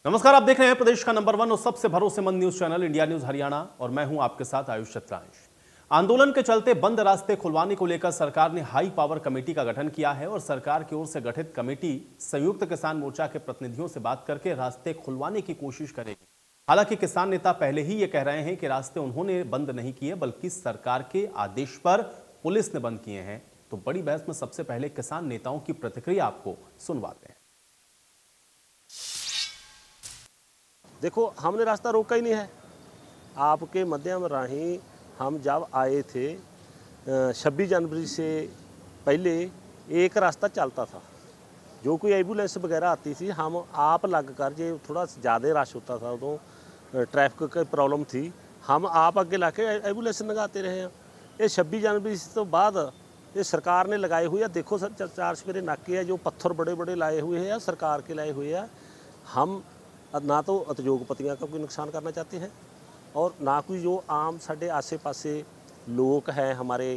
नमस्कार, आप देख रहे हैं प्रदेश का नंबर 1 और सबसे भरोसेमंद news channel India news Haryana और मैं हूं आपके साथ आयुष चतुर्वेदी। आंदोलन के चलते बंद रास्ते खुलवाने को लेकर सरकार ने हाई पावर कमेटी का गठन किया है और सरकार की ओर से गठित कमेटी संयुक्त किसान मोर्चा के प्रतिनिधियों से बात करके रास्ते खुलवाने की कोशिश करेगी। हालांकि किसान नेता पहले ही ये कह रहे हैं कि रास्ते उन्होंने बंद नहीं किए बल्कि सरकार के आदेश पर पुलिस ने बंद किए हैं। तो बड़ी बहस में सबसे पहले किसान नेताओं की प्रतिक्रिया आपको सुनवाते हैं। देखो, हमने रास्ता रोका ही नहीं है। आपके माध्यम राही हम जब आए थे 26 जनवरी से पहले एक रास्ता चलता था। जो कोई एम्बुलेंस वगैरह आती थी हम आप लग कर, जो थोड़ा ज़्यादा रश होता था उदों ट्रैफिक की प्रॉब्लम थी, हम आप अगे ला के एम्बुलेंस लगाते रहे हैं। ये 26 जनवरी तो बाद ये सरकार ने लगाए हुए हैं। देखो सर, 4 सवेरे नाके है जो पत्थर बड़े बड़े लाए हुए हैं, सरकार के लाए हुए हैं। हम ना तो उद्योगपतियों का कोई नुकसान करना चाहते हैं और ना कोई जो आम साढ़े आसे पासे लोग हैं हमारे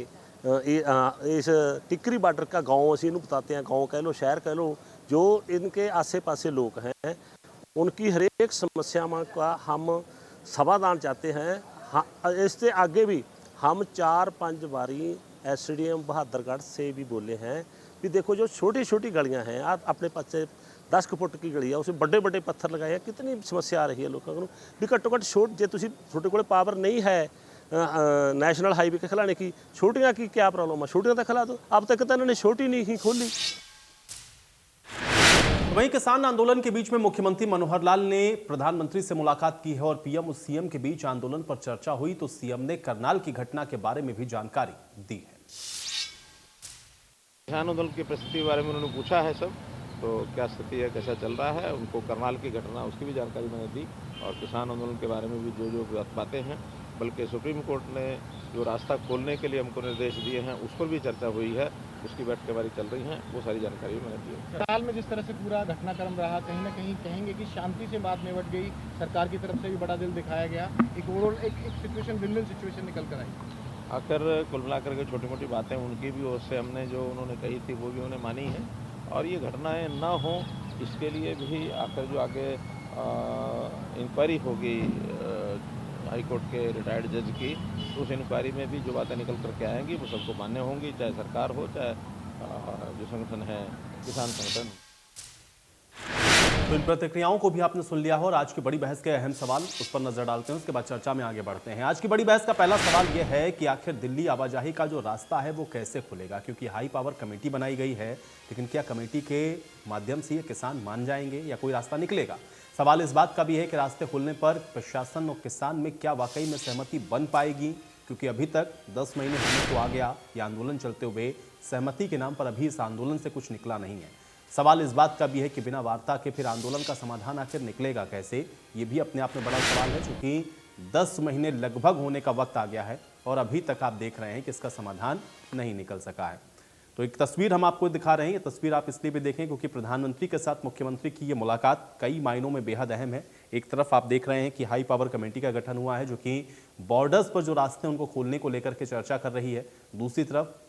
इस टिकरी बॉर्डर का गांव असी इन्हू बताते हैं, गांव कह लो शहर कह लो, जो इनके आसे पासे लोग हैं उनकी हरेक समस्याओं का हम समाधान चाहते हैं। हाँ, इससे आगे भी हम 4-5 बारी SDM बहादुरगढ़ से भी बोले हैं कि देखो जो छोटी छोटी गलियां हैं, आप अपने पास 10 फुट की गली है, उसमें बड़े बड़े पत्थर लगाए हैं, कितनी समस्या आ रही है लोगों को भी। घट्टो घट्ट जो छोटे को पावर नहीं है नेशनल हाईवे के खिलाने की, छोटियां की क्या प्रॉब्लम है, छोटियां तो खिला दो। अब तक तो इन्होंने छोटी नहीं ही खोली। वहीं किसान आंदोलन के बीच में मुख्यमंत्री मनोहर लाल ने प्रधानमंत्री से मुलाकात की है और पीएम और सीएम के बीच आंदोलन पर चर्चा हुई तो सीएम ने करनाल की घटना के बारे में भी जानकारी दी है। किसान आंदोलन की परिस्थिति के बारे में उन्होंने पूछा है सब, तो क्या स्थिति है, कैसा चल रहा है। उनको करनाल की घटना उसकी भी जानकारी मैंने दी और किसान आंदोलन के बारे में भी जो बातें हैं, बल्कि सुप्रीम कोर्ट ने जो रास्ता खोलने के लिए हमको निर्देश दिए हैं उस पर भी चर्चा हुई है, उसकी बैठकें हमारी चल रही हैं, वो सारी जानकारी मैंने दी है। करनाल में जिस तरह से पूरा घटनाक्रम रहा, कहीं ना कहीं कहेंगे कि शांति से बात निपट गई, सरकार की तरफ से भी बड़ा दिल दिखाया गया, एक ओवरऑल एक सिचुएशन विन-विन सिचुएशन निकल कर आई। आकर कुल मिलाकर के छोटी मोटी बातें उनकी भी ओर से हमने जो उन्होंने कही थी वो भी उन्होंने मानी है और ये घटनाएं ना हो इसके लिए भी आकर जो आगे इंक्वायरी होगी हाईकोर्ट के रिटायर्ड जज की, तो उस इंक्वायरी में भी जो बातें निकल करके आएंगी वो सबको मान्य होंगी, चाहे सरकार हो चाहे जो संगठन है किसान संगठन। तो इन प्रतिक्रियाओं को भी आपने सुन लिया हो और आज की बड़ी बहस के अहम सवाल उस पर नजर डालते हैं, उसके बाद चर्चा में आगे बढ़ते हैं। आज की बड़ी बहस का पहला सवाल यह है कि आखिर दिल्ली आवाजाही का जो रास्ता है वो कैसे खुलेगा, क्योंकि हाई पावर कमेटी बनाई गई है, लेकिन क्या कमेटी के माध्यम से ये किसान मान जाएंगे या कोई रास्ता निकलेगा। सवाल इस बात का भी है कि रास्ते खुलने पर प्रशासन और किसान में क्या वाकई में सहमति बन पाएगी, क्योंकि अभी तक 10 महीने होने को आ गया ये आंदोलन चलते हुए, सहमति के नाम पर अभी इस आंदोलन से कुछ निकला नहीं है। सवाल इस बात का भी है कि बिना वार्ता के फिर आंदोलन का समाधान आखिर निकलेगा कैसे, ये भी अपने आप में बड़ा सवाल है, क्योंकि 10 महीने लगभग होने का वक्त आ गया है और अभी तक आप देख रहे हैं कि इसका समाधान नहीं निकल सका है। तो एक तस्वीर हम आपको दिखा रहे हैं, ये तस्वीर आप इसलिए भी देखें क्योंकि प्रधानमंत्री के साथ मुख्यमंत्री की ये मुलाकात कई मायनों में बेहद अहम है। एक तरफ आप देख रहे हैं कि हाई पावर कमेटी का गठन हुआ है जो कि बॉर्डर्स पर जो रास्ते उनको खोलने को लेकर के चर्चा कर रही है, दूसरी तरफ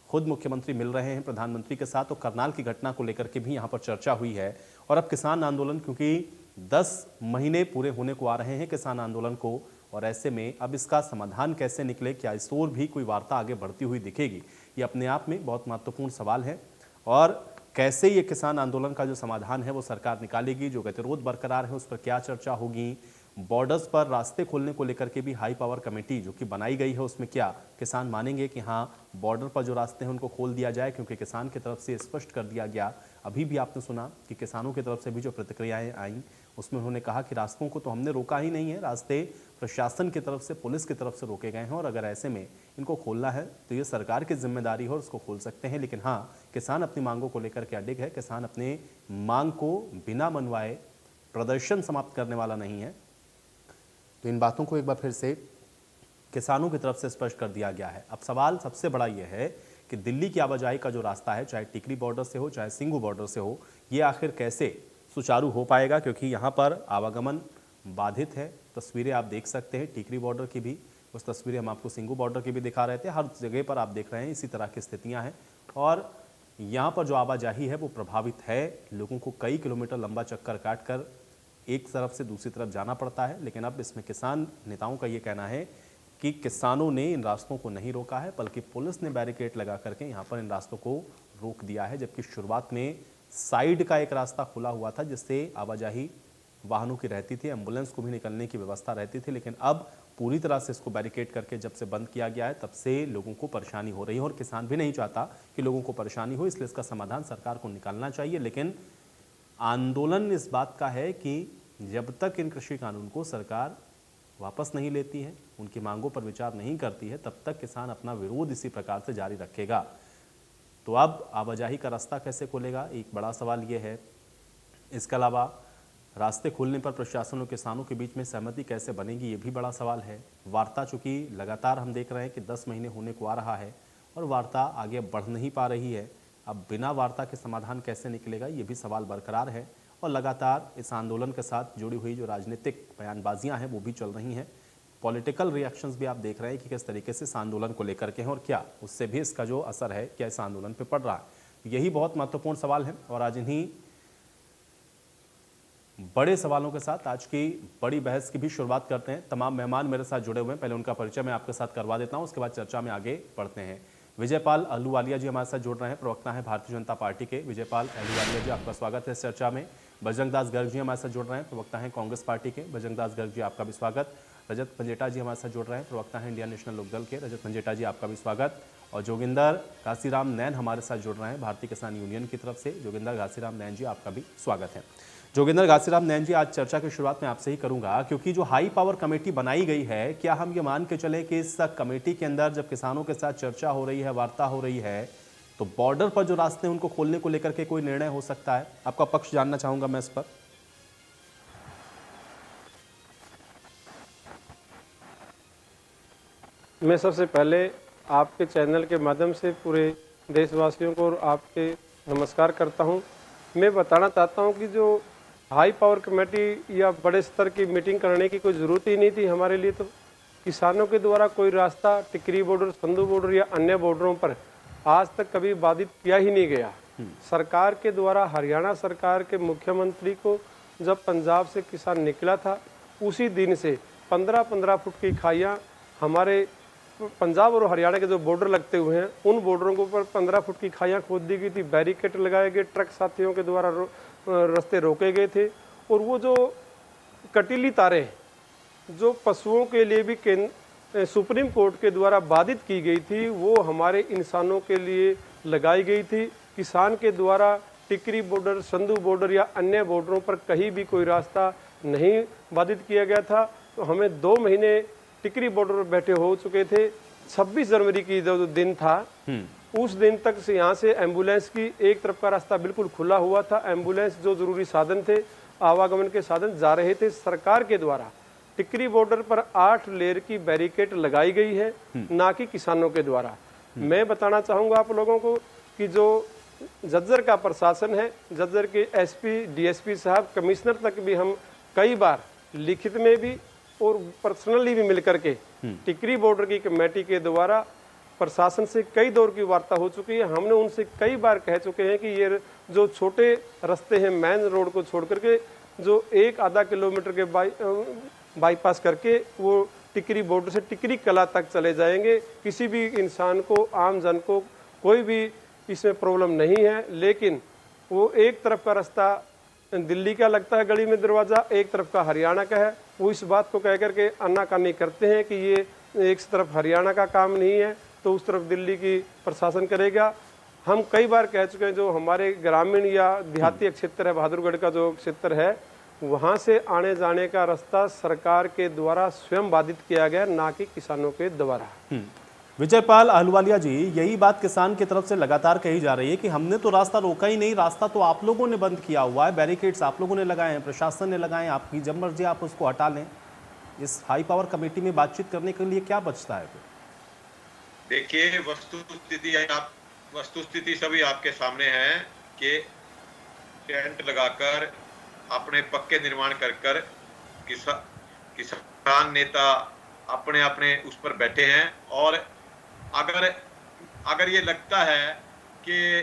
खुद मुख्यमंत्री मिल रहे हैं प्रधानमंत्री के साथ, तो करनाल की घटना को लेकर के भी यहाँ पर चर्चा हुई है। और अब किसान आंदोलन, क्योंकि 10 महीने पूरे होने को आ रहे हैं किसान आंदोलन को, और ऐसे में अब इसका समाधान कैसे निकले, क्या इस ओर भी कोई वार्ता आगे बढ़ती हुई दिखेगी, ये अपने आप में बहुत महत्वपूर्ण सवाल है। और कैसे ये किसान आंदोलन का जो समाधान है वो सरकार निकालेगी, जो गतिरोध बरकरार है उस पर क्या चर्चा होगी, बॉर्डर्स पर रास्ते खोलने को लेकर के भी हाई पावर कमेटी जो कि बनाई गई है उसमें क्या किसान मानेंगे कि हाँ बॉर्डर पर जो रास्ते हैं उनको खोल दिया जाए, क्योंकि किसान की तरफ से स्पष्ट कर दिया गया। अभी भी आपने सुना कि किसानों की तरफ से भी जो प्रतिक्रियाएं आईं उसमें उन्होंने कहा कि रास्तों को तो हमने रोका ही नहीं है, रास्ते प्रशासन की तरफ से, पुलिस की तरफ से रोके गए हैं और अगर ऐसे में इनको खोलना है तो ये सरकार की जिम्मेदारी है और उसको खोल सकते हैं। लेकिन हाँ, किसान अपनी मांगों को लेकर के अडिग है, किसान अपने मांग को बिना मनवाए प्रदर्शन समाप्त करने वाला नहीं है। तो इन बातों को एक बार फिर से किसानों की तरफ से स्पष्ट कर दिया गया है। अब सवाल सबसे बड़ा यह है कि दिल्ली की आवाजाही का जो रास्ता है, चाहे टिकरी बॉर्डर से हो चाहे सिंघू बॉर्डर से हो, ये आखिर कैसे सुचारू हो पाएगा, क्योंकि यहाँ पर आवागमन बाधित है। तस्वीरें आप देख सकते हैं टिकरी बॉर्डर की भी, उस तस्वीरें हम आपको सिंघू बॉर्डर की भी दिखा रहे थे। हर जगह पर आप देख रहे हैं इसी तरह की स्थितियाँ हैं और यहाँ पर जो आवाजाही है वो प्रभावित है। लोगों को कई किलोमीटर लंबा चक्कर काट कर एक तरफ से दूसरी तरफ जाना पड़ता है। लेकिन अब इसमें किसान नेताओं का ये कहना है कि किसानों ने इन रास्तों को नहीं रोका है, बल्कि पुलिस ने बैरिकेड लगा करके यहाँ पर इन रास्तों को रोक दिया है। जबकि शुरुआत में साइड का एक रास्ता खुला हुआ था जिससे आवाजाही वाहनों की रहती थी, एम्बुलेंस को भी निकलने की व्यवस्था रहती थी। लेकिन अब पूरी तरह से इसको बैरिकेड करके जब से बंद किया गया है तब से लोगों को परेशानी हो रही है, और किसान भी नहीं चाहता कि लोगों को परेशानी हो, इसलिए इसका समाधान सरकार को निकालना चाहिए। लेकिन आंदोलन इस बात का है कि जब तक इन कृषि कानून को सरकार वापस नहीं लेती है, उनकी मांगों पर विचार नहीं करती है, तब तक किसान अपना विरोध इसी प्रकार से जारी रखेगा। तो अब आवाजाही का रास्ता कैसे खुलेगा, एक बड़ा सवाल ये है। इसके अलावा रास्ते खोलने पर प्रशासन और किसानों के बीच में सहमति कैसे बनेगी, ये भी बड़ा सवाल है। वार्ता चूंकि लगातार हम देख रहे हैं कि 10 महीने होने को आ रहा है और वार्ता आगे बढ़ नहीं पा रही है। अब बिना वार्ता के समाधान कैसे निकलेगा, ये भी सवाल बरकरार है। और लगातार इस आंदोलन के साथ जुड़ी हुई जो राजनीतिक बयानबाजियां हैं वो भी चल रही हैं। पॉलिटिकल रिएक्शंस भी आप देख रहे हैं कि किस तरीके से इस आंदोलन को लेकर के हैं, और क्या उससे भी इसका जो असर है क्या इस आंदोलन पे पड़ रहा है। यही बहुत महत्वपूर्ण सवाल है। और आज इन्हीं बड़े सवालों के साथ आज की बड़ी बहस की भी शुरुआत करते हैं। तमाम मेहमान मेरे साथ जुड़े हुए हैं, पहले उनका परिचय मैं आपके साथ करवा देता हूं, उसके बाद चर्चा में आगे बढ़ते हैं। विजयपाल अहलूवालिया जी हमारे साथ जुड़ रहे हैं, प्रवक्ता हैं भारतीय जनता पार्टी के। विजयपाल अहलूवालिया जी, आपका स्वागत है इस चर्चा में। बजरंग दास गर्ग जी हमारे साथ जुड़ रहे हैं, प्रवक्ता हैं कांग्रेस पार्टी के। बजरंग दास गर्ग जी, आपका भी स्वागत। रजत पंजेटा जी हमारे साथ जुड़ रहे हैं, प्रवक्ता हैं इंडियन नेशनल लोकदल के। रजत पंजेटा जी, आपका भी स्वागत। और जोगिंदर घासीराम नैन हमारे साथ जुड़ रहे हैं भारतीय किसान यूनियन की तरफ से। जोगिंदर घासीराम नैन जी, आपका भी स्वागत है। जोगिंदर घासीराम नैन जी, आज चर्चा की शुरुआत में आपसे ही करूंगा, क्योंकि जो हाई पावर कमेटी बनाई गई है, क्या हम ये मान के चले कि इस कमेटी के अंदर जब किसानों के साथ चर्चा हो रही है, वार्ता हो रही है, तो बॉर्डर पर जो रास्ते हैं उनको खोलने को लेकर के कोई निर्णय हो सकता है? आपका पक्ष जानना चाहूंगा मैं इस पर। मैं सबसे पहले आपके चैनल के माध्यम से पूरे देशवासियों को और आपके नमस्कार करता हूं। मैं बताना चाहता हूं कि जो हाई पावर कमेटी या बड़े स्तर की मीटिंग करने की कोई ज़रूरत ही नहीं थी हमारे लिए। तो किसानों के द्वारा कोई रास्ता टिकरी बॉर्डर, संधू बॉर्डर या अन्य बॉर्डरों पर आज तक कभी बाधित किया ही नहीं गया। सरकार के द्वारा हरियाणा सरकार के मुख्यमंत्री को जब पंजाब से किसान निकला था, उसी दिन से 15-15 फुट की खाइयाँ हमारे पंजाब और हरियाणा के जो बॉर्डर लगते हुए हैं उन बॉर्डरों के ऊपर 15 फुट की खाइयाँ खोद दी गई थी, बैरिकेड लगाए गए, ट्रक साथियों के द्वारा रास्ते रोके गए थे। और वो जो कटीली तारें जो पशुओं के लिए भी सुप्रीम कोर्ट के द्वारा बाधित की गई थी, वो हमारे इंसानों के लिए लगाई गई थी। किसान के द्वारा टिकरी बॉर्डर, संधू बॉर्डर या अन्य बॉर्डरों पर कहीं भी कोई रास्ता नहीं बाधित किया गया था। तो हमें 2 महीने टिकरी बॉर्डर पर बैठे हो चुके थे। 26 जनवरी की जो दिन था, उस दिन तक से यहाँ से एम्बुलेंस की एक तरफ का रास्ता बिल्कुल खुला हुआ था। एम्बुलेंस जो जरूरी साधन थे, आवागमन के साधन जा रहे थे। सरकार के द्वारा टिकरी बॉर्डर पर 8 लेयर की बैरिकेड लगाई गई है, ना कि किसानों के द्वारा। मैं बताना चाहूँगा आप लोगों को कि जो झज्जर का प्रशासन है, झज्जर के एसपी, डीएसपी साहब, कमिश्नर तक भी हम कई बार लिखित में भी और पर्सनली भी मिलकर के टिकरी बॉर्डर की कमेटी के द्वारा प्रशासन से कई दौर की वार्ता हो चुकी है। हमने उनसे कई बार कह चुके हैं कि ये जो छोटे रास्ते हैं मेन रोड को छोड़ करके जो 1-आधा किलोमीटर के बाईपास करके वो टिकरी बॉर्डर से टिकरी कला तक चले जाएंगे। किसी भी इंसान को, आम जन को कोई भी इसमें प्रॉब्लम नहीं है। लेकिन वो एक तरफ का रास्ता दिल्ली का लगता है गली में दरवाज़ा, एक तरफ का हरियाणा का है। वो इस बात को कह करके आनाकानी करते हैं कि ये एक तरफ हरियाणा का काम नहीं है तो उस तरफ दिल्ली की प्रशासन करेगा। हम कई बार कह चुके हैं, जो हमारे ग्रामीण या देहाती क्षेत्र है, बहादुरगढ़ का जो क्षेत्र है, वहाँ से आने जाने का रास्ता सरकार के द्वारा स्वयं बाधित किया गया, ना कि किसानों के द्वारा। विजयपाल अहलूवालिया जी, यही बात किसान की तरफ से लगातार कही जा रही है कि हमने तो रास्ता रोका ही नहीं, रास्ता तो आप लोगों ने बंद किया हुआ है, बैरिकेड्स आप लोगों ने लगाए हैं, प्रशासन ने लगाए हैं, आपकी जब मर्जी आप उसको हटा लें। इस हाई पावर कमेटी में बातचीत करने के लिए क्या बचता है? देखिए, वस्तुस्थिति सभी आपके सामने है कि टेंट लगाकर अपने पक्के निर्माण कर किसान नेता अपने अपने उस पर बैठे हैं। और अगर ये लगता है कि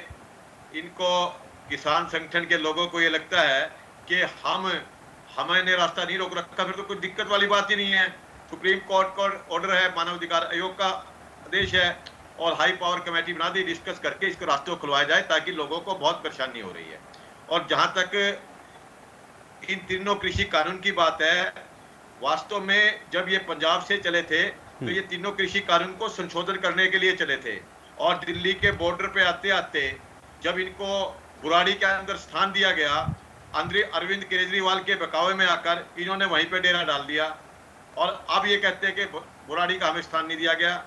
इनको, किसान संगठन के लोगों को ये लगता है कि हमने रास्ता नहीं रोक रखा, फिर तो कोई दिक्कत वाली बात ही नहीं है। सुप्रीम कोर्ट का ऑर्डर है, मानव अधिकार आयोग का आदेश है, और हाई पावर कमेटी बना दी, डिस्कस करके इसको रास्ते को खुलवाया जाए ताकि लोगों को बहुत परेशानी हो रही है। और जहां तक इन तीनों कृषि कानून की बात है, वास्तव में जब ये पंजाब से चले थे तो ये तीनों कृषि कानून को संशोधन करने के लिए चले थे, और दिल्ली के बॉर्डर पे आते आते जब इनको बुराड़ी के अंदर स्थान दिया गया, अरविंद केजरीवाल के बहकावे में आकर इन्होंने वहीं पे डेरा डाल दिया, और अब ये कहते हैं कि बुराड़ी का हमें स्थान नहीं दिया गया।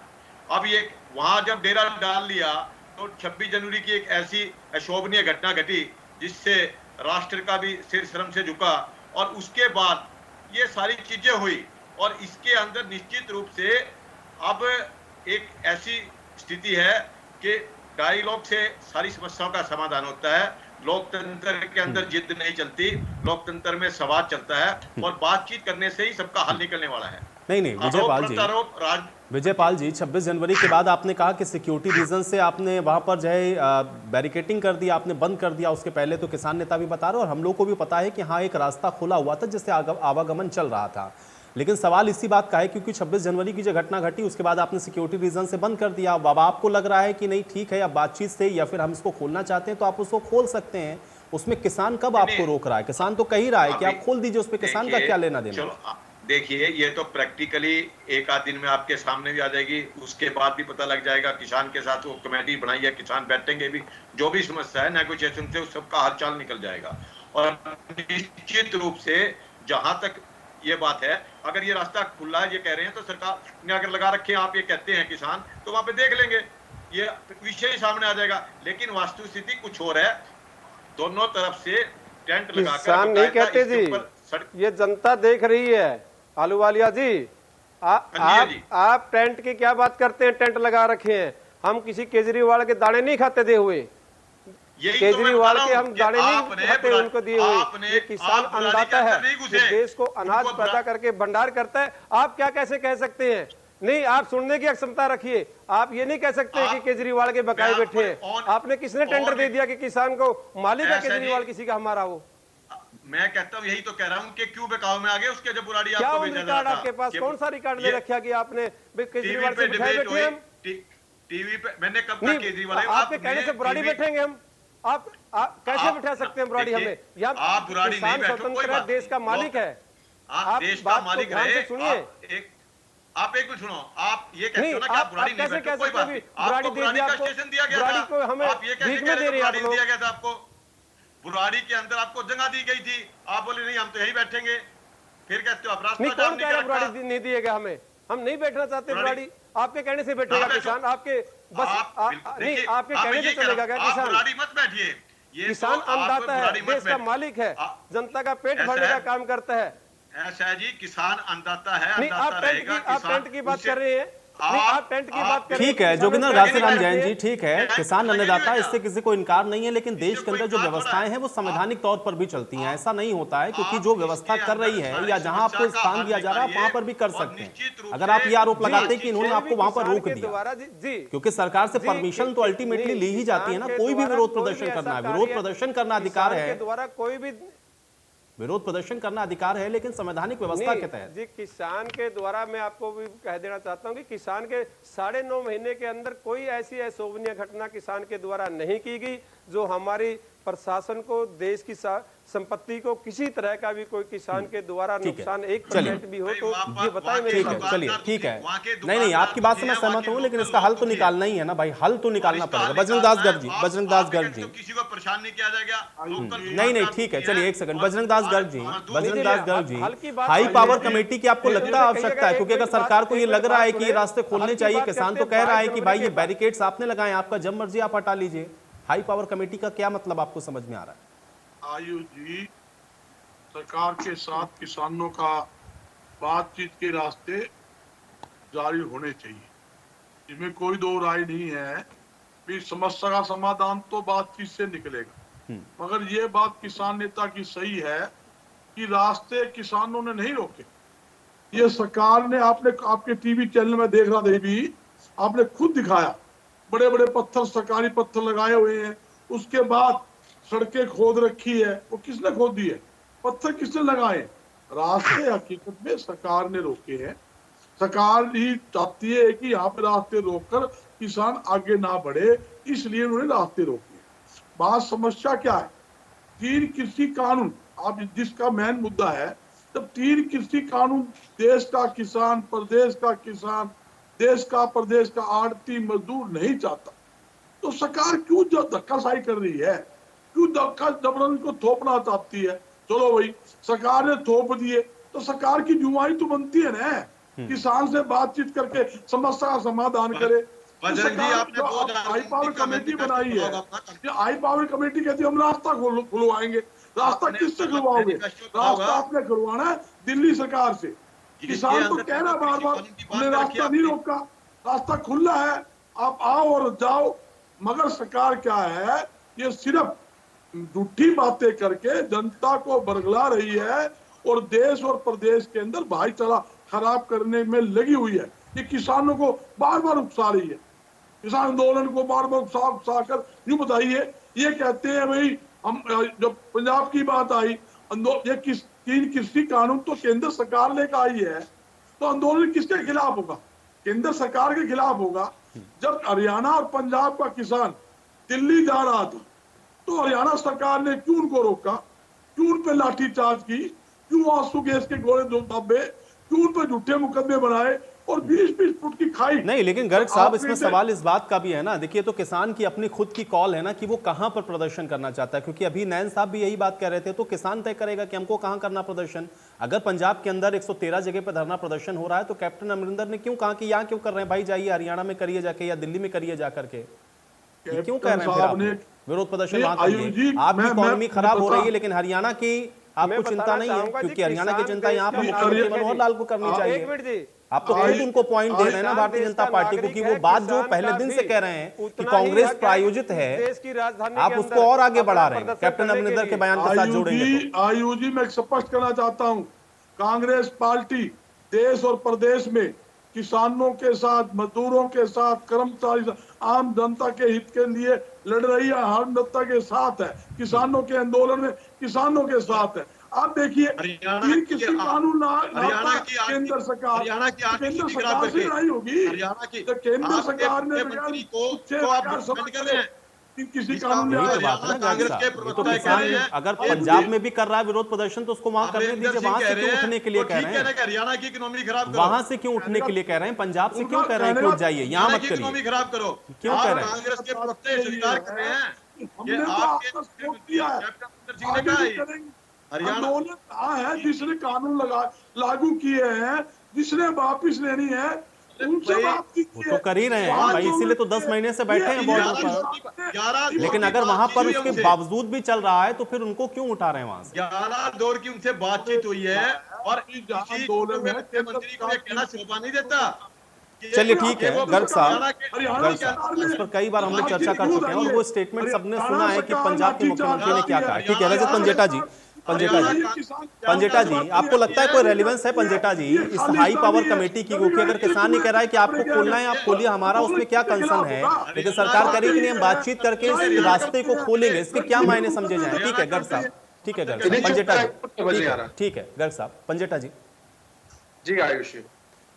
अब ये वहां जब डेरा डाल लिया तो 26 जनवरी की एक ऐसी अशोभनीय घटना घटी जिससे राष्ट्र का भी सिर शर्म से झुका, और उसके बाद ये सारी चीजें हुई, और इसके अंदर निश्चित रूप से अब एक ऐसी स्थिति है कि डायलॉग से सारी समस्याओं का समाधान होता है। लोकतंत्र के अंदर जिद नहीं चलती, लोकतंत्र में संवाद चलता है, और बातचीत करने से ही सबका हल निकलने वाला है। नहीं विजयपाल जी 26 जनवरी के बाद आपने कहा कि सिक्योरिटी रीजन से आपने वहां पर जो है बैरिकेटिंग कर दिया, आपने बंद कर दिया। उसके पहले तो किसान नेता भी बता रहे, और हम लोग को भी पता है कि हाँ एक रास्ता खुला हुआ था जिससे आवागमन चल रहा था। लेकिन सवाल इसी बात का है क्योंकि 26 जनवरी की जो घटना घटी उसके बाद आपने सिक्योरिटी रीजन से बंद कर दिया। अब आपको लग रहा है कि नहीं ठीक है, या बातचीत से या फिर हम इसको खोलना चाहते हैं तो आप उसको खोल सकते हैं। उसमें किसान कब आपको रोक रहा है? किसान तो कह ही रहा है कि आप खोल दीजिए, उसमें किसान का क्या लेना देना? देखिए, ये तो प्रैक्टिकली एक आध दिन में आपके सामने भी आ जाएगी, उसके बाद भी पता लग जाएगा। किसान के साथ वो कमेटी बनाई है, किसान बैठेंगे भी, जो भी समस्या है नेगोशिएशन से उस सबका हल चाल निकल जाएगा। और निश्चित रूप से जहां तक ये बात है, अगर ये रास्ता खुला है ये कह रहे हैं तो सरकार ने अगर लगा रखे आप ये कहते हैं किसान, तो वहां पे देख लेंगे, ये विषय ही सामने आ जाएगा। लेकिन वास्तुस्थिति कुछ और है, दोनों तरफ से टेंट लगाकर किसान नहीं कहते जी, ये जनता देख रही है। आलूवालिया जी, आप टेंट की क्या बात करते हैं? टेंट लगा रखे हैं, हम किसी केजरीवाल के दाने नहीं खाते दे हुए, केजरीवाल के हम दाने नहीं खाते उनको दिए हुए। ये किसान अन्नदाता है, ये देश को अनाज पैदा करके भंडार करता है। आप क्या कैसे कह सकते हैं? नहीं, आप सुनने की क्षमता रखिए। आप ये नहीं कह सकते कि केजरीवाल के बकाए बैठे हैं। आपने किसने टेंडर दे दिया कि किसान को मालिक है केजरीवाल किसी का हमारा? वो मैं कहता हूँ, यही तो कह रहा हूँ कि क्यों बकाव में आ गए उसके, जब बुराड़ी क्या आपको भेजा रिकॉर्ड आपके पास कौन सा रिकॉर्ड ले रखा कि आपने केजरीवाल से बिठाए बैठे हम टीवी पे? मैंने कब कहा केजरीवाल? आपके कहने से बुराड़ी बैठेंगे हम? आप कैसे बिठा सकते हैं बुराड़ी हमें? यहाँ किसान स्वतंत्र है, देश का मालिक है। आप देश का मालिक रहे, सुनिए, आप एक मिनट सुनो। आप ये कहते हो ना कि आप बुराड़ी नहीं बैठो, कोई बात नहीं, आपको बुराड़ी का स्टेशन दिया गया था, आप ये कैसे कह रहे हो बुराड़ी दिया गया था आपको? बुराड़ी के अंदर आपको जगह दी गई थी, आप बोले नहीं हम तो यहीं बैठेंगे, फिर कहते हो आप रास्ता जाम नहीं कर बुराड़ी नहीं दिएगा हमें, हम नहीं बैठना चाहते बुराड़ी। आपके कहने से बैठेगा किसान? आपके बस नहीं, आपके कहने से चलेगा क्या किसान? बुराड़ी मत बैठिए, किसान अन्नदाता है, देश का मालिक है, जनता का पेट भरने का काम करता है। ऐसा है जी, किसान अन्नदाता है, नहीं, आप टेंट की बात कर रहे हैं। आप टेंट की बात कर रहे हैं। ठीक है जोगिंदर घासीराम जैन जी, ठीक है, किसान अन्नदाता, इससे किसी को इनकार नहीं है, लेकिन देश के अंदर जो व्यवस्थाएं हैं वो संवैधानिक तौर पर भी चलती हैं। ऐसा नहीं होता है क्योंकि जो व्यवस्था कर रही है या जहां आपको स्थान दिया जा रहा है वहां पर भी कर सकते हैं। अगर आप ये आरोप लगाते हैं कि इन्होंने आपको वहां पर रोक दिया, क्योंकि सरकार से परमिशन तो अल्टीमेटली ली ही जाती है ना। कोई भी विरोध प्रदर्शन करना है, विरोध प्रदर्शन करना अधिकार है, द्वारा कोई भी विरोध प्रदर्शन करना अधिकार है, लेकिन संवैधानिक व्यवस्था के तहत। जी, किसान के द्वारा मैं आपको भी कह देना चाहता हूं कि किसान के 9.5 महीने के अंदर कोई ऐसी अशोभनीय घटना किसान के द्वारा नहीं की गई जो हमारी प्रशासन को, देश की संपत्ति को किसी तरह का भी कोई किसान के द्वारा नुकसान 1% भी हो तो ये बताएं मेरे को। चलिए ठीक है, नहीं आपकी बात से मैं सहमत हूँ, लेकिन इसका हल तो निकालना ही है ना भाई, हल तो निकालना पड़ेगा। बजरंग दास गर्ग जी, बजरंग दास गर्ग जी, किसी को परेशान नहीं किया जाएगा। नहीं ठीक है, चलिए एक सेकंड, बजरंग दास गर्ग जी, बजरंग दास Garg ji, high power committee की आपको लगता है आवश्यकता है? क्योंकि अगर सरकार को ये लग रहा है कि ये रास्ते खोलने चाहिए, किसान तो कह रहा है कि भाई ये बैरिकेड्स आपने लगाए, आपका जब मर्जी आप हटा लीजिए, हाई पावर कमेटी का क्या मतलब आपको समझ में आ रहा है? आयुष जी, सरकार के साथ किसानों का बातचीत के रास्ते जारी होने चाहिए, इसमें कोई दो राय नहीं है कि समस्या का समाधान तो बातचीत से निकलेगा। मगर ये बात किसान नेता की सही है कि रास्ते किसानों ने नहीं रोके, ये सरकार ने, आपके टीवी चैनल में देख रहा था भी, आपने खुद दिखाया, बड़े बड़े पत्थर, सरकारी पत्थर लगाए हुए हैं, उसके बाद सड़कें खोद रखी है। वो किसने खोद दी है? पत्थर किसने लगाए? रास्ते हकीकत में सरकार ने रोके हैं। सरकार ही चाहती है कि यहाँ पे रास्ते रोककर किसान आगे ना बढ़े, इसलिए उन्होंने रास्ते रोके हैं। बात समस्या क्या है? 3 कृषि कानून, आप जिसका मेन मुद्दा है, जब 3 कृषि कानून देश का किसान, प्रदेश का किसान, देश का प्रदेश का आड़ती मजदूर नहीं चाहता, तो सरकार क्यों जो धक्काशाही कर रही है, क्यों धक्का जबरन को थोपना चाहती है? चलो भाई, सरकार ने थोप दिए तो सरकार की जुम्मेवारी तो बनती है ना, किसान से बातचीत करके समस्या का समाधान करे। बजरंग जी, आपने बहुत हाई पावर कमेटी बनाई है, ये हाई पावर कमेटी कहती है हम रास्ता खुलवाएंगे। रास्ता किससे खुलवाओगे? रास्ता आपने खुलवाना है दिल्ली सरकार से। किसान तो कह रहा बार बार हमने रास्ता नहीं रोका, रास्ता खुला है, आप आओ और जाओ। मगर सरकार क्या है, ये सिर्फ झूठी बातें करके जनता को बरगला रही है और देश और प्रदेश के अंदर भाईचारा खराब करने में लगी हुई है। ये किसानों को बार बार उकसा रही है, किसान आंदोलन को बार बार उकसा कर यूं बताइए, ये कहते हैं भाई हम, जब पंजाब की बात आई, ये 3 कृषि कानून तो केंद्र सरकार लेकर आई है, तो आंदोलन किसके खिलाफ होगा? केंद्र सरकार के खिलाफ होगा। जब हरियाणा और पंजाब का किसान दिल्ली जा रहा था, तो हरियाणा सरकार ने क्यों उनको रोका, क्यों उन पे लाठीचार्ज की, क्यों आंसू गैस के गोले दाबे, क्यों उन पे झूठे मुकदमे बनाए और 20-20 फुट की खाई? नहीं, लेकिन गर्ग साहब, इसमें सवाल इस बात का भी है ना, देखिए, तो किसान की अपनी खुद की कॉल है ना कि वो कहां पर प्रदर्शन करना चाहता है, क्योंकि अभी नैन साहब भी यही बात कह रहे थे, तो किसान तय करेगा कि हमको कहां करना प्रदर्शन। अगर पंजाब के अंदर 113 जगह पर धरना प्रदर्शन हो रहा है, तो कैप्टन अमरिंदर ने क्यों कहा कि यहाँ क्यों कर रहे हैं भाई, जाइए हरियाणा में करिए जाके या दिल्ली में करिए जा करके? क्यों कह रहे हैं विरोध प्रदर्शन वहां करिए? आपकी इकोनॉमी खराब हो रही है, लेकिन हरियाणा की आपको चिंता नहीं है, क्योंकि हरियाणा की चिंता यहाँ पर मुख्यमंत्री मनोहर लाल को करनी चाहिए। आप तो खुद उनको पॉइंट दे रहे हैं ना भारतीय जनता पार्टी को, कि वो बात जो पहले दिन से कह रहे हैं कि कांग्रेस प्रायोजित है, आप उसको और आगे बढ़ा रहे हैं कैप्टन अमरिंदर के बयान के साथ जोड़ेंगे। आयुजी, मैं स्पष्ट करना चाहता हूं, कांग्रेस पार्टी देश और प्रदेश में किसानों के साथ, मजदूरों के साथ, कर्मचारी, आम जनता के हित के लिए लड़ रही है, हर जनता के साथ है, किसानों के आंदोलन में किसानों के साथ है। आप देखिए, 3 कृषि कानून केंद्र सरकार, केंद्र सरकार से लड़ाई होगी, तो केंद्र सरकार ने किसी कानून तो किसान अगर पंजाब में भी कर रहा है विरोध प्रदर्शन, तो उसको वहां करने दीजिए। वहां से क्यों उठने के लिए कह रहे हैं? हरियाणा की इकोनॉमी खराब करो। वहां से क्यों उठने के लिए कह रहे हैं? पंजाब से क्यों कह रहे हैं कि उठ जाइए, यहाँ मत करिए? इकोनॉमी खराब करो, क्यों कह रहे हैं? कांग्रेस के प्रवक्ता स्वीकार कर रहे हैं, हमने तो आपका सपोर्ट किया है। हरियाणा आंदोलन है, जिसने कानून लागू किए हैं, जिसने वापिस लेनी है, उनसे बातचीत वो तो कर ही रहे हैं भाई, इसीलिए तो 10 महीने से बैठे हैं बॉर्डर पर। लेकिन अगर वहां पर उसके बावजूद भी चल रहा है, तो फिर उनको क्यों उठा रहे हैं वहां से? 11 दौर की उनसे बातचीत हुई है और मुख्यमंत्री को कहना शोभा नहीं देता। चलिए ठीक है गर्ग साहब, इस पर कई बार हम लोग चर्चा कर चुके हैं और वो स्टेटमेंट सबने सुना है कि पंजाब के मुख्यमंत्री ने क्या कहा। ठीक है, वैसे पंजेटा जी, आपको लगता है कोई रेलिवेंस है पंजेटा जी इस हाई पावर कमेटी की? क्योंकि अगर किसान ही कह रहा है कि आपको खोलना है, आप खोलिए, हमारा उसमें क्या कंसर्न है, लेकिन सरकार कह रही है कि नहीं, हम बातचीत करके इस रास्ते को खोलेंगे, इसके क्या मायने समझे जाए? ठीक है गर्ग साहब, ठीक है गर्ग साहब, पंजेटा जी, ठीक है गर्ग साहब, पंजेटा जी, आयुषी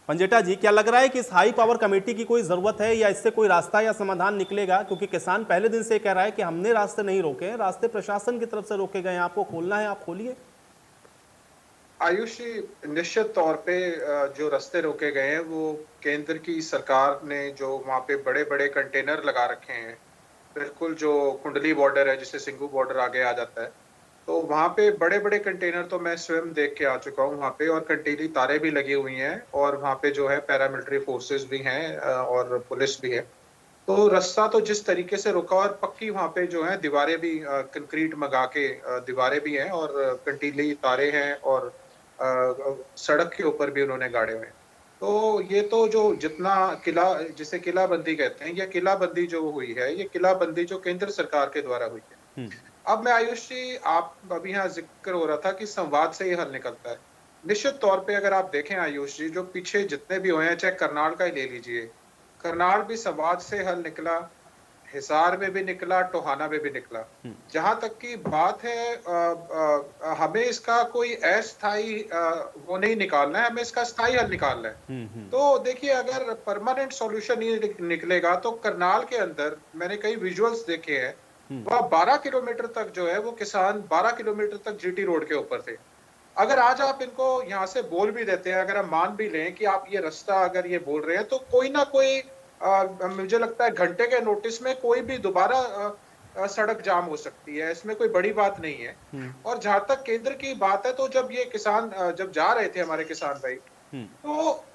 पंजेटा जी, क्या लग रहा है कि इस हाई पावर कमेटी की कोई जरूरत है या इससे कोई रास्ता या समाधान निकलेगा? क्योंकि किसान पहले दिन से कह रहा है कि हमने रास्ते नहीं रोके, रास्ते प्रशासन की तरफ से रोके गए, आपको खोलना है, आप खोलिए। आयुषी, निश्चित तौर पे जो रास्ते रोके गए हैं वो केंद्र की सरकार ने जो वहाँ पे बड़े बड़े कंटेनर लगा रखे हैं, बिल्कुल जो कुंडली बॉर्डर है जिससे सिंघू बॉर्डर आगे आ जाता है, तो वहाँ पे बड़े बड़े कंटेनर तो मैं स्वयं देख के आ चुका हूँ वहाँ पे, और कंटीली तारें भी लगी हुई हैं और वहाँ पे जो है पैरामिलिट्री फोर्सेस भी हैं और पुलिस भी है। तो रास्ता तो जिस तरीके से रुका, और पक्की वहाँ पे जो है दीवारें भी कंक्रीट मंगा के दीवारें भी हैं और कंटीली तारें हैं और सड़क के ऊपर भी उन्होंने गाड़े हुए हैं। तो ये तो जो जितना किला, जिसे किलाबंदी कहते हैं, ये किलाबंदी जो हुई है, ये किलाबंदी जो केंद्र सरकार के द्वारा हुई है। अब मैं आयुष जी, आप अभी यहाँ जिक्र हो रहा था कि संवाद से ही हल निकलता है। निश्चित तौर पे अगर आप देखें आयुष जी, जो पीछे जितने भी हुए हैं, चाहे करनाल का ही ले लीजिए, करनाल भी संवाद से हल निकला, हिसार में भी निकला, टोहाना में भी निकला। जहां तक की बात है हमें इसका कोई अस्थायी वो नहीं निकालना है, हमें इसका स्थायी हल निकालना है। तो देखिए, अगर परमानेंट सॉल्यूशन ये निकलेगा तो करनाल के अंदर मैंने कई विजुअल्स देखे हैं, वह 12 किलोमीटर तक जो है वो किसान 12 किलोमीटर तक जीटी रोड के ऊपर थे। अगर आज आप इनको यहाँ से बोल भी देते हैं, अगर हम मान भी लें कि आप ये रास्ता अगर ये बोल रहे हैं, तो कोई ना कोई मुझे लगता है घंटे के नोटिस में कोई भी दोबारा सड़क जाम हो सकती है, इसमें कोई बड़ी बात नहीं है। और जहां तक केंद्र की बात है, तो जब ये किसान जब जा रहे थे हमारे किसान भाई, तो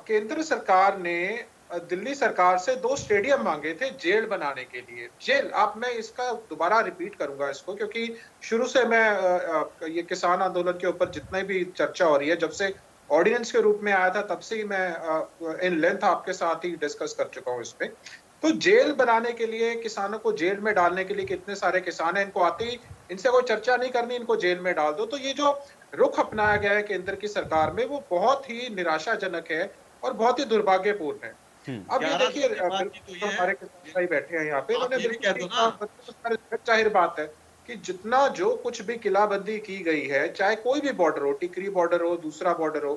केंद्र सरकार ने दिल्ली सरकार से 2 स्टेडियम मांगे थे जेल बनाने के लिए। जेल, आप मैं इसका दोबारा रिपीट करूंगा इसको, क्योंकि शुरू से मैं ये किसान आंदोलन के ऊपर जितना भी चर्चा हो रही है, जब से ऑर्डिनेंस के रूप में आया था तब से ही मैं इन लेंथ आपके साथ ही डिस्कस कर चुका हूं इस पे। तो जेल बनाने के लिए, किसानों को जेल में डालने के लिए, कितने सारे किसान हैं, इनको आते ही इनसे कोई चर्चा नहीं करनी, इनको जेल में डाल दो। तो ये जो रुख अपनाया गया है केंद्र की सरकार में, वो बहुत ही निराशाजनक है और बहुत ही दुर्भाग्यपूर्ण है। अब ये देखिए, तो हमारे किसान भाई बैठे हैं यहाँ पे, उन्होंने जाहिर बात है कि जितना जो कुछ भी किलाबंदी की गई है, चाहे कोई भी बॉर्डर हो, टिकरी बॉर्डर हो, दूसरा बॉर्डर हो,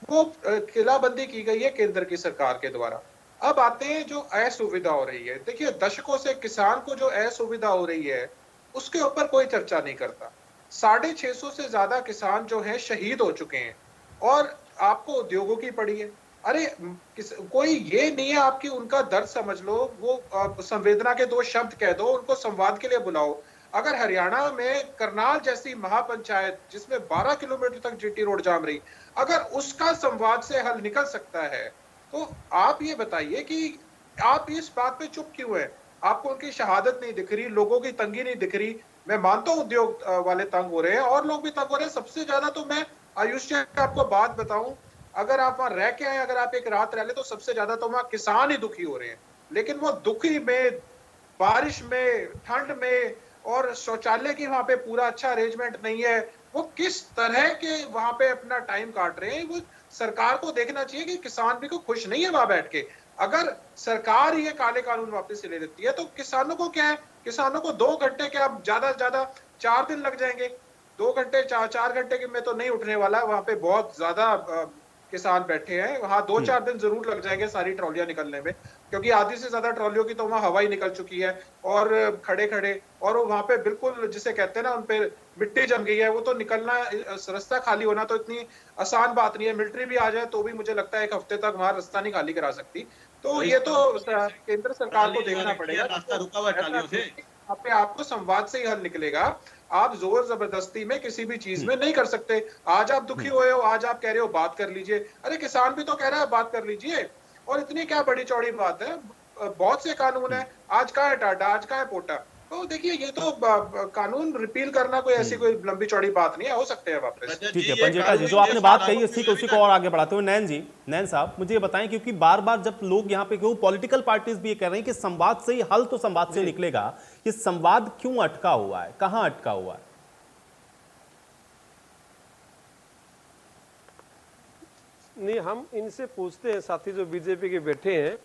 वो किलाबंदी की गई है केंद्र की सरकार के द्वारा। अब आते हैं जो असुविधा हो रही है। देखिए, दशकों से किसान को जो असुविधा हो रही है उसके ऊपर कोई चर्चा नहीं करता। 650 से ज्यादा किसान जो है शहीद हो चुके हैं और आपको उद्योगों की पड़ी है। अरे कोई ये नहीं है आपकी उनका दर्द समझ लो, वो संवेदना के 2 शब्द कह दो, उनको संवाद के लिए बुलाओ। अगर हरियाणा में करनाल जैसी महापंचायत जिसमें 12 किलोमीटर तक जीटी रोड जाम रही, अगर उसका संवाद से हल निकल सकता है, तो आप ये बताइए कि आप इस बात पे चुप क्यों है? आपको उनकी शहादत नहीं दिख रही, लोगों की तंगी नहीं दिख रही। मैं मानता हूं उद्योग वाले तंग हो रहे हैं और लोग भी तंग हो रहे हैं। सबसे ज्यादा तो मैं आयुष जी आपको बात बताऊं, अगर आप वहां रह के आए, अगर आप एक रात रह ले, तो सबसे ज्यादा तो वहां किसान ही दुखी हो रहे हैं। लेकिन वो दुखी में, बारिश में, ठंड में, और शौचालय की वहां पे पूरा अच्छा अरेंजमेंट नहीं है, वो किस तरह के वहां पे अपना टाइम काट रहे हैं। वो सरकार को देखना चाहिए कि किसान भी को खुश नहीं है वहां बैठ के। अगर सरकार ये काले कानून वापस ले लेती है तो किसानों को क्या है? किसानों को 2 घंटे के, अब ज्यादा से ज्यादा 4 दिन लग जाएंगे। 2 घंटे 4 घंटे के में तो नहीं उठने वाला। वहां पे बहुत ज्यादा किसान बैठे हैं, वहां 2-4 दिन जरूर लग जाएंगे सारी ट्रॉलियां निकलने में, क्योंकि आधी से ज्यादा ट्रॉलियों की तो वहां हवा ही निकल चुकी है और खड़े खड़े, और वहां पे बिल्कुल जिसे कहते हैं ना, उन पे मिट्टी जम गई है। वो तो निकलना, रास्ता खाली होना तो इतनी आसान बात नहीं है। मिलिट्री भी आ जाए तो भी मुझे लगता है 1 हफ्ते तक वहां रास्ता नहीं खाली करा सकती। तो ये तो केंद्र सरकार को देखना पड़ेगा। रास्ता रुका हुआ है ट्रालियों से। आपको संवाद से ही हल निकलेगा। आप जोर जबरदस्ती में किसी भी चीज में नहीं कर सकते। आज आप दुखी हुए हो, आज आप कह रहे हो बात कर लीजिए, अरे किसान भी तो कह रहा है बात कर लीजिए। और इतनी क्या बड़ी चौड़ी बात है? बहुत से कानून है। आज कहाँ है टाटा, आज कहाँ है पोटा? तो देखिए, ये तो कानून रिपील करना कोई ऐसी कोई लंबी चौड़ी बात नहीं है, हो सकते हैं वापस। ठीक है पंजेटा जी, जो आपने बात कही उसी को और आगे बढ़ाते हुए नैन जी, नैन साहब मुझे ये बताएं, क्योंकि बार बार जब लोग यहाँ पे क्यों पॉलिटिकल पार्टीज भी ये कह रहे हैं कि संवाद से ही हल, तो संवाद से निकलेगा, ये संवाद क्यों अटका हुआ है, कहाँ अटका हुआ है? नहीं, हम इनसे पूछते हैं, साथी जो बीजेपी के बैठे हैं,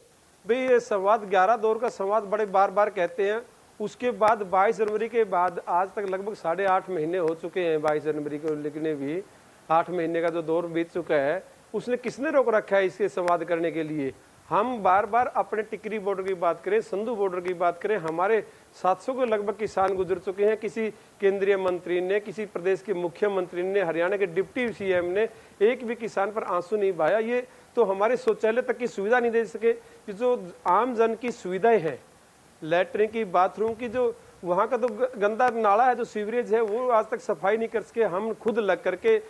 भाई ये संवाद 11 दौर का संवाद बड़े बार बार कहते हैं, उसके बाद 22 जनवरी के बाद आज तक लगभग 8.5 महीने हो चुके हैं। 22 जनवरी को लिखने भी 8 महीने का जो दौर बीत चुका है, उसने किसने रोक रखा है इसके संवाद करने के लिए? हम बार बार अपने टिकरी बॉर्डर की बात करें, संधू बॉर्डर की बात करें, हमारे 700 के लगभग किसान गुजर चुके हैं। किसी केंद्रीय मंत्री ने, किसी प्रदेश के मुख्यमंत्री ने, हरियाणा के डिप्टी सीएम ने एक भी किसान पर आंसू नहीं बहाया। ये तो हमारे शौचालय तक की सुविधा नहीं दे सके। जो आम जन की सुविधाएं हैं, लैट्रिन की, बाथरूम की, जो वहाँ का तो गंदा नाला है, जो सीवरेज है, वो आज तक सफाई नहीं कर सके। हम खुद लग करके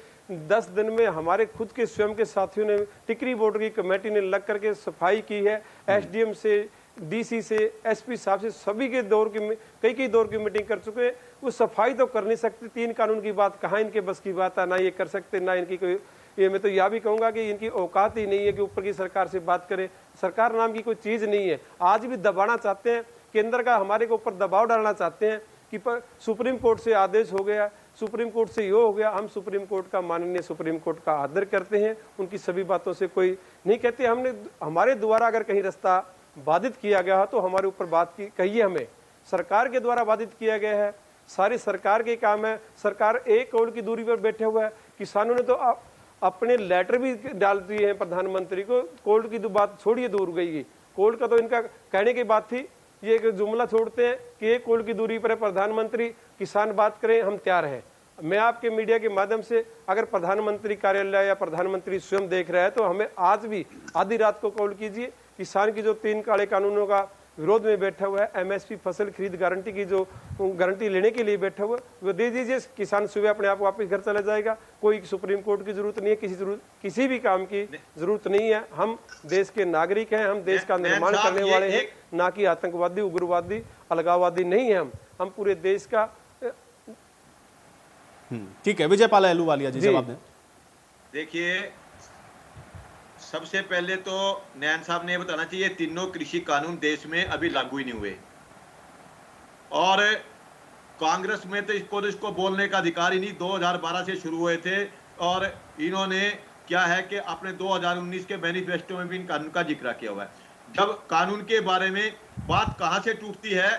10 दिन में हमारे खुद के स्वयं के साथियों ने, टिकरी बॉर्डर की कमेटी ने लग करके सफाई की है। एसडीएम से, डीसी से, एसपी साहब से, सभी के दौर की कई दौर की मीटिंग कर चुके हैं। वो सफाई तो कर नहीं सकते। 3 कानून की बात कहाँ इनके बस की बात है, ना ये कर सकते, ना इनकी कोई, ये मैं तो यह भी कहूँगा कि इनकी औकात ही नहीं है कि ऊपर की सरकार से बात करें। सरकार नाम की कोई चीज़ नहीं है। आज भी दबाना चाहते हैं, केंद्र का हमारे के ऊपर दबाव डालना चाहते हैं कि सुप्रीम कोर्ट से आदेश हो गया, सुप्रीम कोर्ट से ये हो गया। हम सुप्रीम कोर्ट का, माननीय सुप्रीम कोर्ट का आदर करते हैं, उनकी सभी बातों से कोई नहीं कहते। हमने, हमारे द्वारा अगर कहीं रास्ता बाधित किया गया है तो हमारे ऊपर बात की कहिए, हमें सरकार के द्वारा बाधित किया गया है, सारी सरकार के काम है। सरकार 1 करोड़ की दूरी पर बैठे हुए है। किसानों ने तो अपने लेटर भी डाल दिए हैं प्रधानमंत्री को। कोर्ट की तो बात छोड़िए, दूर गई, कोर्ट का तो इनका कहने की बात थी। ये एक जुमला छोड़ते हैं कि 1 करोड़ की दूरी पर है प्रधानमंत्री, किसान बात करें, हम तैयार हैं। मैं आपके मीडिया के माध्यम से, अगर प्रधानमंत्री कार्यालय या प्रधानमंत्री स्वयं देख रहा है तो हमें आज भी आधी रात को कॉल कीजिए। किसान की जो 3 काले कानूनों का विरोध में बैठा हुआ है, एमएसपी फसल खरीद गारंटी की जो गारंटी लेने के लिए बैठा हुआ है, वो दे दीजिए। किसान सुबह अपने आप वापस घर चला जाएगा। कोई सुप्रीम कोर्ट की जरूरत नहीं है, किसी भी काम की जरूरत नहीं है। हम देश के नागरिक हैं, हम देश का निर्माण करने वाले हैं, ना कि आतंकवादी, उग्रवादी, अलगाववादी नहीं है। हम पूरे देश का। ठीक है, विजयपाल अहलूवालिया जी जवाब दें। देखिए, सबसे पहले तो नैन साहब ने बताना चाहिए, तीनों कृषि कानून देश में अभी लागू ही नहीं हुए, और कांग्रेस में तो इसको बोलने का अधिकार ही नहीं। 2012 से शुरू हुए थे, और इन्होंने क्या है कि अपने 2019 के मैनिफेस्टो में भी इन कानून का जिक्र किया हुआ है। जब कानून के बारे में बात कहां से टूटती है,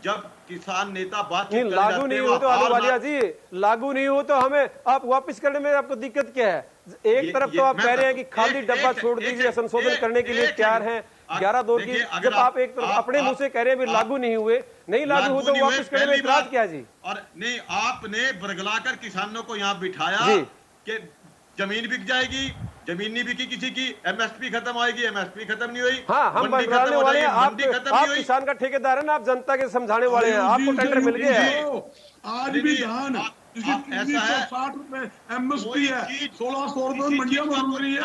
जब किसान नेता बात लागू नहीं हो तो अहलूवालिया जी, लागू नहीं हो तो हमें आप वापस करने में आपको दिक्कत क्या है? एक तरफ तो आप कह रहे हैं कि खाली डब्बा छोड़ दीजिए, संशोधन करने के लिए तैयार हैं 11 दौर की, जब आप एक तरफ अपने मुंह से कह रहे हैं लागू नहीं हुए, नहीं लागू हो तो वापस करने में इतराज क्या जी? और नहीं, आपने बरगलाकर किसानों को यहाँ बिठाया कि जमीन बिक जाएगी, जमीन नहीं बिकी किसी की, एमएसपी खत्म होगी, एमएसपी खत्म नहीं हुई। हाँ, हम बरगलाने वाले हैं, आप किसान का ठेकेदार है ना, आप जनता के समझाने वाले हैं, आपको टेंडर मिल गया है। आज भी धान ऐसा है 60 रुपए एमएसपी है, 1600 रुपए मंडियों में मिल रही है।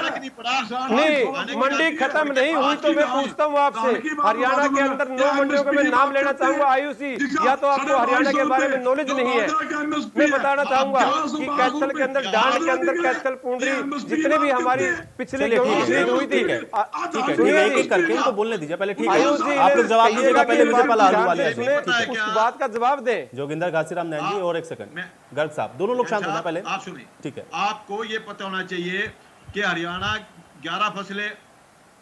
नहीं, मंडी खत्म नहीं हुई तो मैं पूछता हूँ आपसे, हरियाणा के अंदर 9 मंडियों का मैं नाम लेना चाहूंगा आयुषी, या तो आपको हरियाणा के बारे में नॉलेज नहीं है। मैं बताना चाहूंगा कि कैथल के अंदर, डांड के अंदर कैथल, पुंडरी, जितने भी हमारी पिछली खरीद हुई थी। ठीक है, एक करके इनको बोलने दीजिए पहले। ठीक है, आप लोग जवाब दीजिएगा पहले, विजयपाल अहलूवालिया जी उस बात का जवाब दें। जोगिंदर घासीराम नैन जी और 1 सेकंड, गर्ग साहब, दोनों लोग शांत होना पहले। आप सुनिए, ठीक है, आपको ये पता होना चाहिए कि हरियाणा 11 फसलें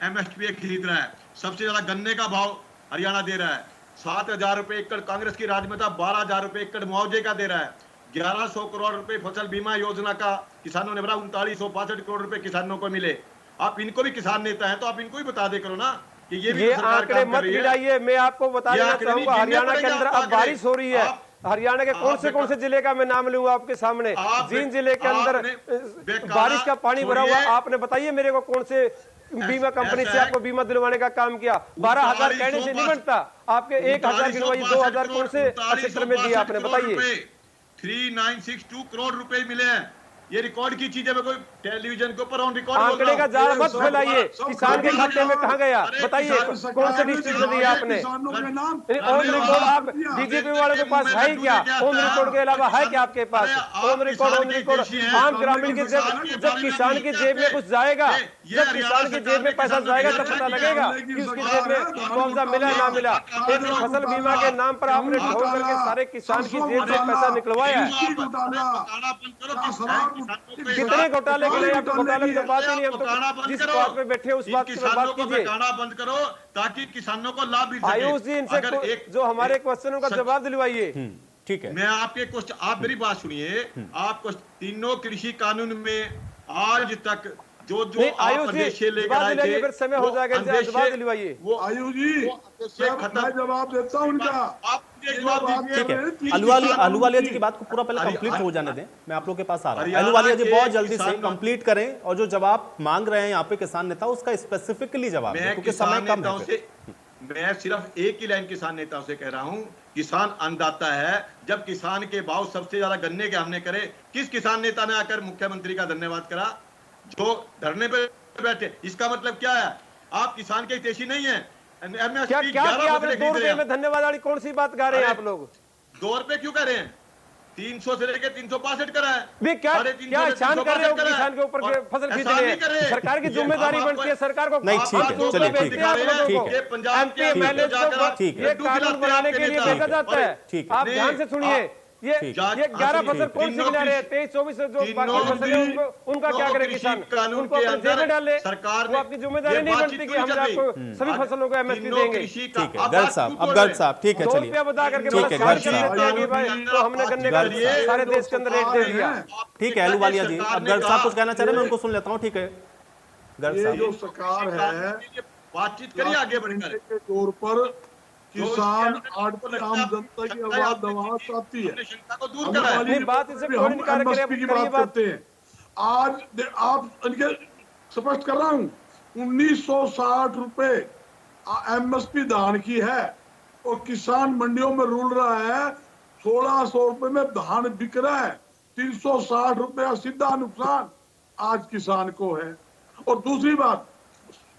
एमएसपी खरीद रहा है। सबसे ज्यादा गन्ने का भाव हरियाणा दे रहा है, 7,000 रुपए एकड़ कांग्रेस की राज में था, 12,000 रुपए एकड़ मुआवजे का दे रहा है। 1100 करोड़ रुपए फसल बीमा योजना का किसानों ने भरा, 3962 करोड़ रुपए किसानों को मिले। आप इनको भी किसान नेता है तो आप इनको भी बता दे करो ना कि ये आंकड़े मत गिराइए। मैं आपको बताना चाहूंगा, हरियाणा के अंदर अब बारिश हो रही है। हरियाणा के कौन से जिले का मैं नाम लूंगा आपके सामने? जींद जिले के अंदर बारिश का पानी भरा हुआ। आपने बताइए मेरे को, कौन से बीमा कंपनी से आपको बीमा दिलवाने का काम किया? 12,000 कहने से नहीं बनता, आपके 1,000 गिनवाइए, 2,000 कौन से क्षेत्र में दिया आपने, बताइए। 3962 करोड़ रुपए मिले हैं। ये रिकॉर्ड की चीज है, कोई टेलीविजन के ऊपर ऑन रिकॉर्ड आंकड़े का जाल मत फैलाइए। किसान के खाते में कहां गया बताइए, कौन से डिस्ट्रिक्ट में दिया आपने? ऑन रिकॉर्ड आप बीजेपी वालों के पास है क्या? ऑन रिकॉर्ड के अलावा है क्या आपके पास? ऑन रिकॉर्ड आम ग्रामीण के जब किसान की जेब में कुछ जाएगा, जब किसान की जेब में पैसा जाएगा तब पता लगेगा कि उसकी जेब में मुआवजा मिला ना मिला। एक फसल बीमा के नाम पर आपने ढोल करके सारे किसान की जेब से पैसा निकलवाया है। कितने घोटाले के लिए? घोटाले की बात ही नहीं, हम तो जिस बात पे बैठे उस बात की बात कीजिए। बंद करो ताकि किसानों को लाभ मिल सके। आयुष जी, इनसे जो हमारे क्वेश्चनों का जवाब दिलवाइए। ठीक है, मैं आपके क्वेश्चन, आप मेरी बात सुनिए। आपको तीनों कृषि कानून में आज तक जो आयुष जी लेकर आए थे, फिर समय हो जाएगा, जवाब दिलवाइए। वो आयुष जी मैं जवाब देता हूं उनका, आप ठीक है। अहलूवालिया जी की बात को पूरा पहले कंप्लीट हो जाने दें, मैं आप लोग के पास आ रहा हूं। अहलूवालिया जी बहुत जल्दी से कंप्लीट करें, और जो जवाब मांग रहे हैं यहाँ पे किसान नेता, उसका स्पेसिफिकली जवाब दें, क्योंकि समय कम है। मैं सिर्फ एक ही लाइन किसान नेताओं से कह रहा हूं, किसान अन्नदाता है। जब किसान के भाव सबसे ज्यादा गन्ने के हमने करे, किस किसान नेता ने आकर मुख्यमंत्री का धन्यवाद करा? जो धरने पे बैठे। इसका मतलब क्या है? आप किसान के हितैषी नहीं है। क्या आपने 2 रुपए में धन्यवाद वाली कौन सी बात कर रहे हैं आप लोग? 2 रुपए क्यों कर रहे हैं? 300 से लेकर 362 करा है। क्या एहसान कर रहे हो किसान के ऊपर? फसल खरीद रहे हैं, सरकार की जिम्मेदारी बनती है सरकार को। नहीं, ठीक है, चलिए ठीक है, एमपी एमएलए को ये कानून बनाने के लिए भेजा जाता है। आप ध्यान से सुनिए, ये 11 फसल कौन सी गिना रहे हैं? 23-24 जो बाकी फसल है उनका क्या करे किसान? उनको अपने जेब में डाले, वो अपनी जिम्मेदारी नहीं बनती कि हम आपको सभी फसलों को एमएसपी देंगे। ठीक है गर्ग साहब, अब गर्ग साहब ठीक है, 2 चलिए रुपया बता करके ठीक है गर्ग साहब, तो हमने गन्ने का सारे देश के अंदर रेट दे दिया। ठीक है अहलूवालिया जी, अब गर्ग साहब कुछ कहना चाह रहे हैं, मैं उनको सुन लेता हूँ। ठीक है गर्ग ये साहब, जो सरकार है बातचीत करिए आगे बढ़कर के तौर पर किसान आड़ती आम जनता की आवाज दबाना चाहती है। शंका को दूर करा है। अपनी बात इसे हम कोई निकाल कर MSP की बात करते हैं। आज आप इनके स्पष्ट कर रहा हूँ, 1960 रुपए MSP धान की है और किसान मंडियों में रूल रहा है 1600 रुपए में धान बिक रहा है। 360 रुपया सीधा नुकसान आज किसान को है। और दूसरी बात,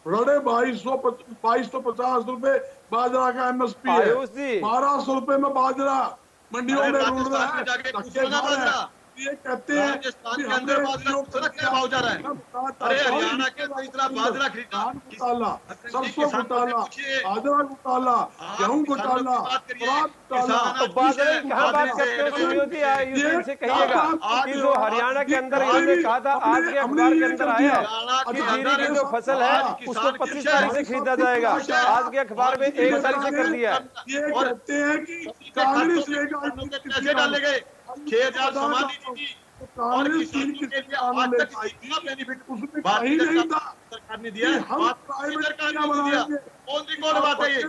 2250 रुपए बाजरा का MSP है, 1200 रुपए में बाजरा मंडियों में रूल रहा है। ये कहते हैं कि हमने भाव जा रहा है। अरे हरियाणा के तीसरा बाजरा खरीदा, घोटाला, सरसों घोटाला, बाजरा घोटाला, गेहूं घोटाला, तो बाजरे की कहाँ बात करते हो? सुनियोजी से कहिएगा कि जो हरियाणा के अंदर इन्होंने कहा था, आज के अखबार के अंदर आया कि जीरी की जो फसल है उसको 25 तारीख से खरीदा जाएगा। आज के अखबार में 1 तारीख से कर दिया है। ये कहते हैं कि कांग्रेस पैसे डाले गए 6000 समाधि दी और किसानों के लिए आज तक इतना बेनिफिट उसमें भारतीय कहीं नहीं जनता था सरकार ने दिया है। हम सरकार ने दिया, कौन सी कौन बात है ये?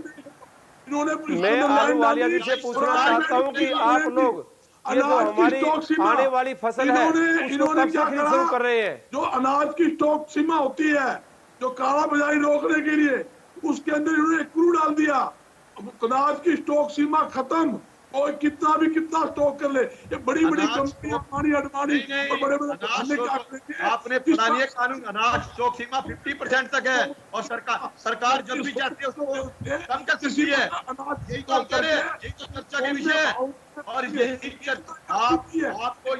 इन्होंने मैं अहलूवालिया जी से पूछना चाहता हूँ कि आप लोग ये जो हमारी आने वाली फसल है उसको कब से खरीद शुरू कर रहे हैं? जो अनाज की स्टॉक सीमा होती है, जो काला बाजारी रोकने के लिए, उसके अंदर इन्होंने क्रू डाल दिया। अनाज की स्टॉक सीमा खत्म, और कितना स्टॉक कर ले। ये बड़ी बड़ी कंपनियां अडानी और बड़े आपने पुरानी कानून अनाज स्टॉक सीमा 50% तक है और सरकार जब भी चाहती है उसको कम कर सकती है। यही तो करे, यही तो चर्चा के विषय है। और यही आपको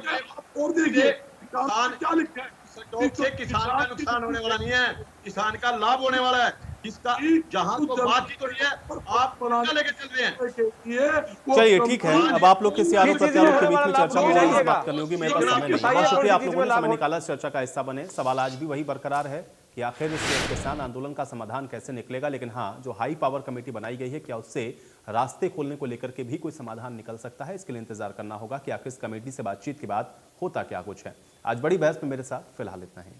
और देखिए क्या लिखा है, स्टॉक से किसान का नुकसान होने वाला नहीं है, किसान का लाभ होने वाला है। इसका जहां तो बातचीत हो रही है आप लेके चल रहे हैं। चलिए ठीक है, अब आप लोग किसी आरोप प्रत्यारोप के बीच में चर्चा में जाएगी, बात करनी होगी, मेरे पास समय नहीं है। बहुत शुक्रिया आप लोगों ने समय निकाला, चर्चा का हिस्सा बने। सवाल आज भी वही बरकरार है कि आखिर इस किसान आंदोलन का समाधान कैसे निकलेगा। लेकिन हाँ, जो हाई पावर कमेटी बनाई गई है, क्या उससे रास्ते खोलने को लेकर के भी कोई समाधान निकल सकता है? इसके लिए इंतजार करना होगा कि आखिर इस कमेटी से बातचीत के बाद होता क्या कुछ है। आज बड़ी बहस में मेरे साथ फिलहाल इतना ही।